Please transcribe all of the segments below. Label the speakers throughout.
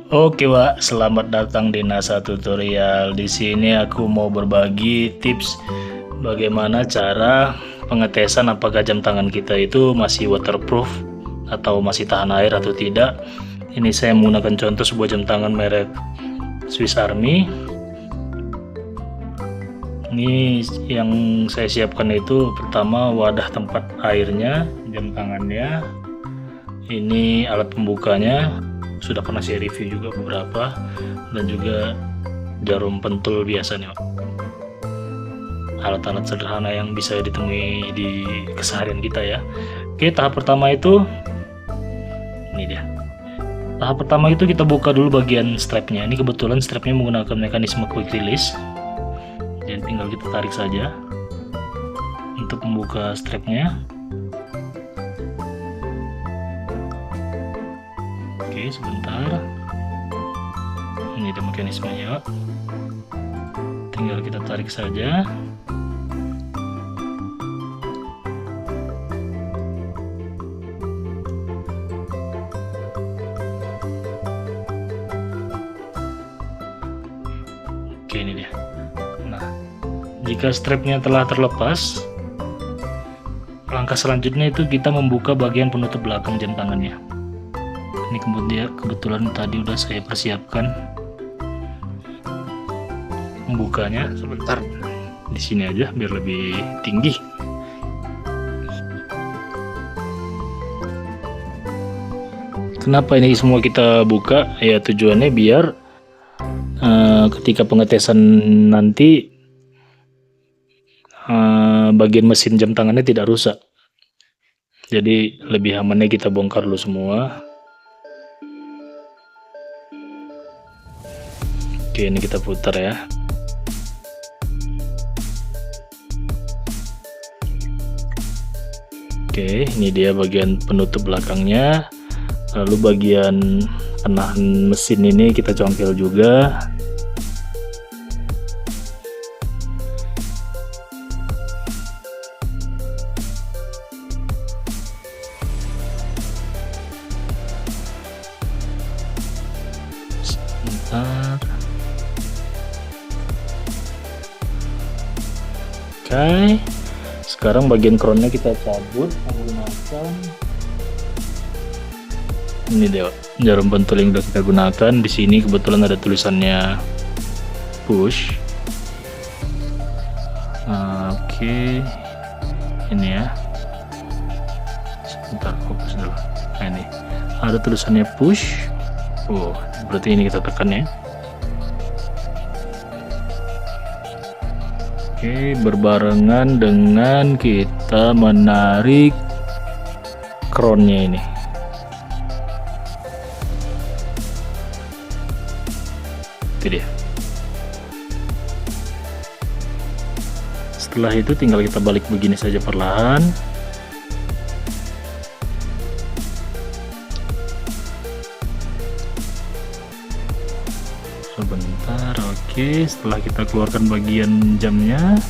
Speaker 1: Oke, Wak, selamat datang di NASA Tutorial. Di sini aku mau berbagi tips bagaimana cara pengetesan apakah jam tangan kita itu masih waterproof atau masih tahan air atau tidak. Ini saya menggunakan contoh sebuah jam tangan merek Swiss Army. Ini yang saya siapkan itu pertama wadah tempat airnya, jam tangannya. Ini alat pembukanya, sudah pernah saya review juga beberapa, dan juga jarum pentul biasa nih, alat-alat sederhana yang bisa ditemui di keseharian kita ya. Oke, tahap pertama itu ini dia. Tahap pertama itu kita buka dulu bagian strapnya. Ini kebetulan strapnya menggunakan mekanisme quick release, jadi tinggal kita tarik saja untuk membuka strapnya. Oke, sebentar. Ini ada mekanismenya, tinggal kita tarik saja. Oke, ini dia. Nah, jika strapnya telah terlepas, langkah selanjutnya itu kita membuka bagian penutup belakang jam tangannya. Ini kebetulan tadi udah saya persiapkan membukanya. Sebentar, di sini aja biar lebih tinggi. Kenapa ini semua kita buka? Ya tujuannya biar ketika pengetesan nanti bagian mesin jam tangannya tidak rusak. Jadi lebih amannya kita bongkar dulu semua. Oke, ini kita putar ya. Oke, ini dia bagian penutup belakangnya. Lalu bagian penahan mesin ini kita congkel juga. Sebentar. Oke, sekarang bagian crownnya kita cabut menggunakan ini deh, jarum pentul yang sudah kita gunakan. Di sini kebetulan ada tulisannya push. Oke, ini ya. Sebentar, fokus dulu. Nah, ini ada tulisannya push. Oh, berarti ini kita tekan ya. Oke, berbarengan dengan kita menarik crownnya ini. Itu dia. Setelah itu tinggal kita balik begini saja perlahan. Sebentar, oke. Setelah kita keluarkan bagian jamnya,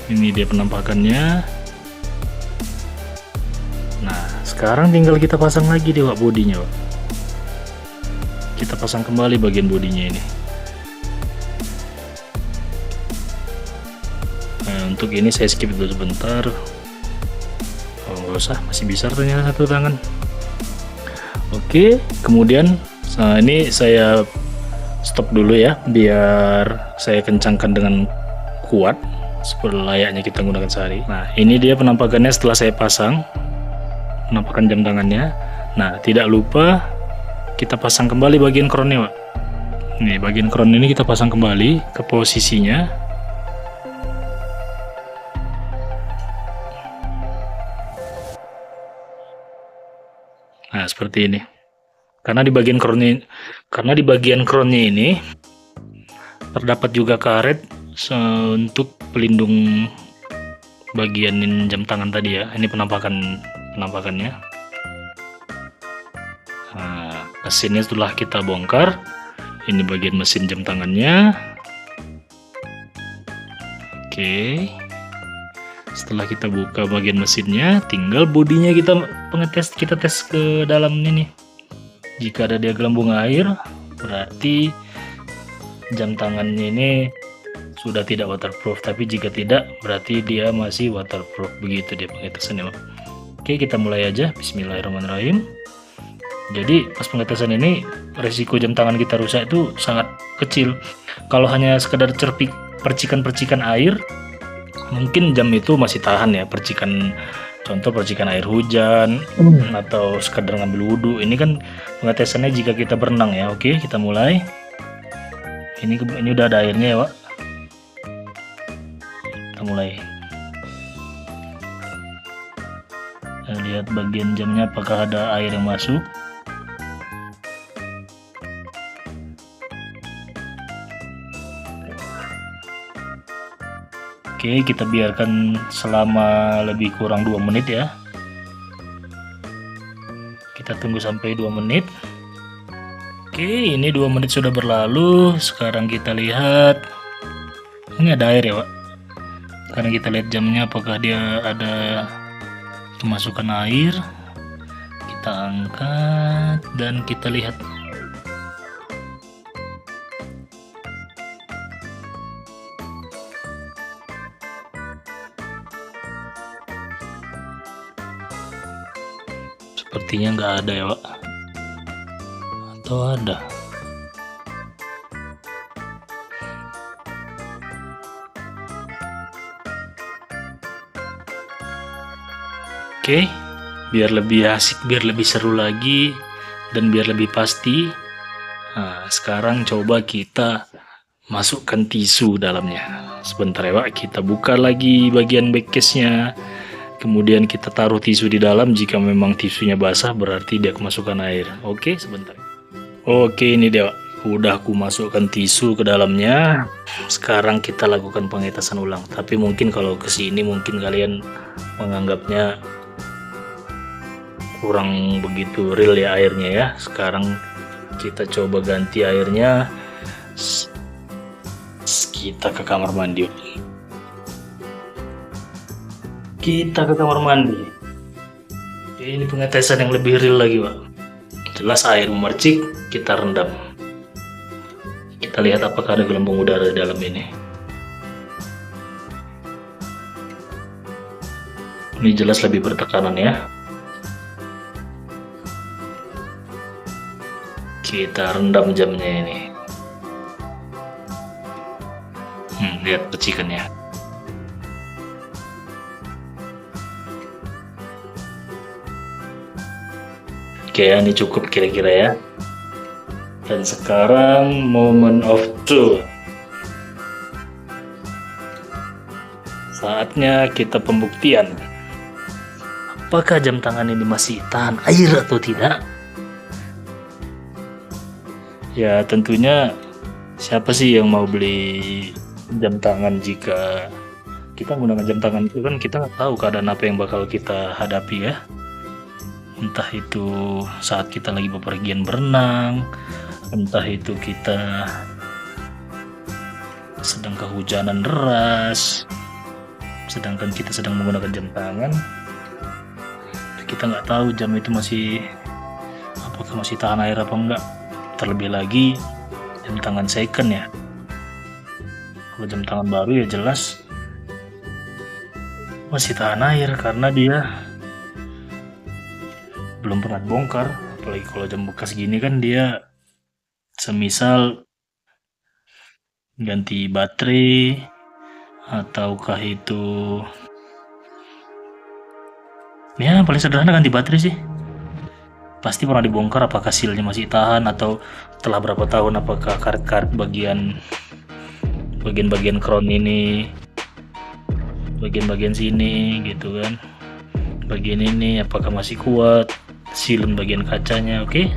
Speaker 1: ini dia penampakannya. Nah, sekarang tinggal kita pasang lagi deh, Wak, bodinya, Wak. Kita pasang kembali bagian bodinya ini. Nah, untuk ini saya skip dulu sebentar. Oh, nggak usah, masih bisa ternyata satu tangan. Oke, kemudian nah ini saya stop dulu ya, biar saya kencangkan dengan kuat seperti layaknya kita gunakan sehari. Nah, ini dia penampakannya setelah saya pasang, penampakan jam tangannya. Nah, tidak lupa kita pasang kembali bagian crownnya, Pak. Nih, bagian crown ini kita pasang kembali ke posisinya. Nah, seperti ini. Karena di bagian crownnya ini terdapat juga karet untuk pelindung bagian jam tangan tadi ya. Ini penampakannya. Nah, mesinnya setelah kita bongkar, ini bagian mesin jam tangannya. Oke, setelah kita buka bagian mesinnya, tinggal bodinya kita tes ke dalam ini nih, Jika ada dia gelembung air, berarti jam tangannya ini sudah tidak waterproof, tapi jika tidak berarti dia masih waterproof. Begitu dia pengetesannya. Oke, kita mulai aja. Bismillahirrahmanirrahim. Jadi pas pengetesan ini resiko jam tangan kita rusak itu sangat kecil. Kalau hanya sekedar percikan-percikan air, mungkin jam itu masih tahan ya, percikan, contoh percikan air hujan atau sekedar ngambil wudhu. Ini kan pengetesannya jika kita berenang ya. Oke, kita mulai. Ini udah ada airnya ya, Pak. Kita mulai. Kita lihat bagian jamnya apakah ada air yang masuk. Oke, kita biarkan selama lebih kurang 2 menit ya. Kita tunggu sampai 2 menit. Oke, ini 2 menit sudah berlalu. Sekarang kita lihat. Ini ada air ya, Pak. Sekarang kita lihat jamnya apakah dia ada kemasukan air. Kita angkat dan kita lihat. Sepertinya nggak ada ya, Pak. Atau ada? Oke, biar lebih asik, biar lebih seru lagi, dan biar lebih pasti. Nah, sekarang coba kita masukkan tisu dalamnya. Sebentar ya, Pak. Kita buka lagi bagian backcase-nya. Kemudian kita taruh tisu di dalam. Jika memang tisunya basah, berarti dia kemasukan air. Oke, sebentar. Oke, ini dia, Pak. Udah aku masukkan tisu ke dalamnya. Sekarang kita lakukan pengetesan ulang. Tapi mungkin kalau kesini mungkin kalian menganggapnya kurang begitu real ya airnya ya. Sekarang kita coba ganti airnya. Kita ke kamar mandi. Kita ke kamar mandi. Ini pengetesan yang lebih real lagi, Pak. Jelas air memercik, kita rendam. Kita lihat apakah ada gelembung udara di dalam ini. Ini jelas lebih bertekanan ya. Kita rendam jamnya ini. Lihat percikannya. Oke, ini cukup kira-kira ya. Dan sekarang moment of truth. Saatnya kita pembuktian. Apakah jam tangan ini masih tahan air atau tidak? Ya tentunya siapa sih yang mau beli jam tangan jika kita menggunakan jam tangan itu kan kita nggak tahu keadaan apa yang bakal kita hadapi ya. Entah itu saat kita lagi bepergian berenang, entah itu kita sedang kehujanan deras, sedangkan kita sedang menggunakan jam tangan. Kita nggak tahu jam itu apakah masih tahan air apa enggak. Terlebih lagi jam tangan second ya. Kalau jam tangan baru ya jelas masih tahan air karena dia belum pernah bongkar. Apalagi kalau jam bekas gini kan dia semisal ganti baterai ataukah itu ya paling sederhana ganti baterai sih. Pasti pernah dibongkar apakah sealnya masih tahan atau setelah berapa tahun apakah karet-karet bagian crown ini, bagian sini gitu kan, bagian ini apakah masih kuat, sealant bagian kacanya. Oke,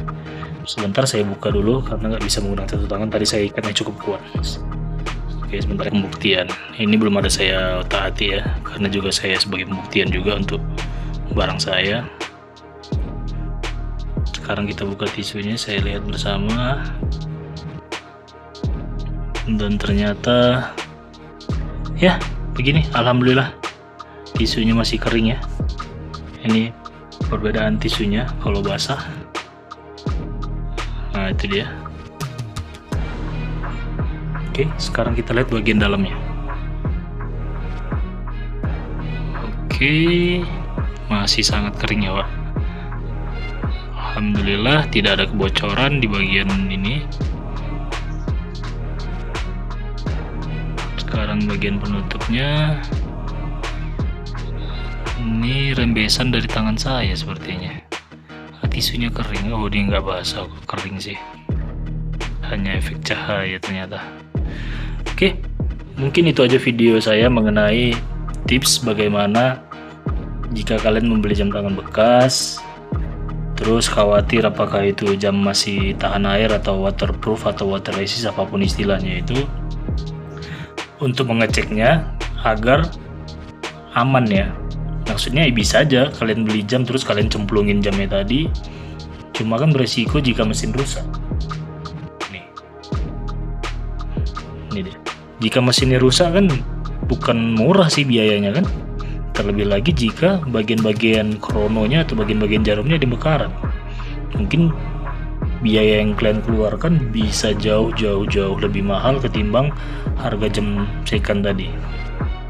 Speaker 1: sebentar saya buka dulu karena nggak bisa menggunakan satu tangan, tadi saya ikatnya cukup kuat. Oke, sebentar pembuktian. Ini belum ada saya otak-hati ya, karena juga saya sebagai pembuktian juga untuk barang saya. Sekarang kita buka tisunya, saya lihat bersama. Dan ternyata ya begini, alhamdulillah tisunya masih kering ya. Ini perbedaan tisunya kalau basah. Nah, itu dia. Oke, sekarang kita lihat bagian dalamnya. Oke, masih sangat kering ya, Pak. Alhamdulillah tidak ada kebocoran di bagian ini. Sekarang bagian penutupnya. Ini rembesan dari tangan saya sepertinya. Tisunya kering. Oh, dia nggak basah, kering sih. Hanya efek cahaya ternyata. Oke, mungkin itu aja video saya mengenai tips bagaimana jika kalian membeli jam tangan bekas, terus khawatir apakah itu jam masih tahan air atau waterproof atau water resist, apapun istilahnya itu, untuk mengeceknya agar aman ya. Maksudnya bisa aja kalian beli jam terus kalian cemplungin jamnya tadi, cuma kan beresiko jika mesin rusak. Ini deh, jika mesinnya rusak kan bukan murah sih biayanya kan, terlebih lagi jika bagian-bagian krononya atau bagian-bagian jarumnya di bekaran. Mungkin biaya yang kalian keluarkan bisa jauh lebih mahal ketimbang harga jam second tadi.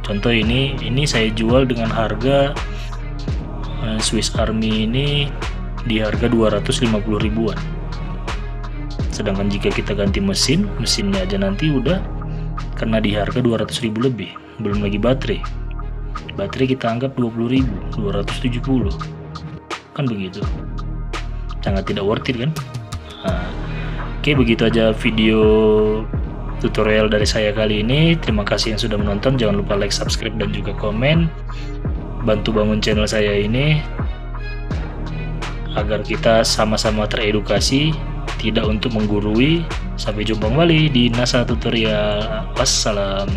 Speaker 1: Contoh ini saya jual dengan harga Swiss Army ini di harga 250 ribuan. Sedangkan jika kita ganti mesinnya aja nanti udah kena di harga 200 ribu lebih, belum lagi baterai kita anggap 20 ribu, 270 kan, begitu sangat tidak worth it kan. Oke, begitu aja video tutorial dari saya kali ini. Terima kasih yang sudah menonton. Jangan lupa like, subscribe, dan juga komen. Bantu bangun channel saya ini agar kita sama-sama teredukasi, tidak untuk menggurui. Sampai jumpa kembali di NASA Tutorial. Wassalam.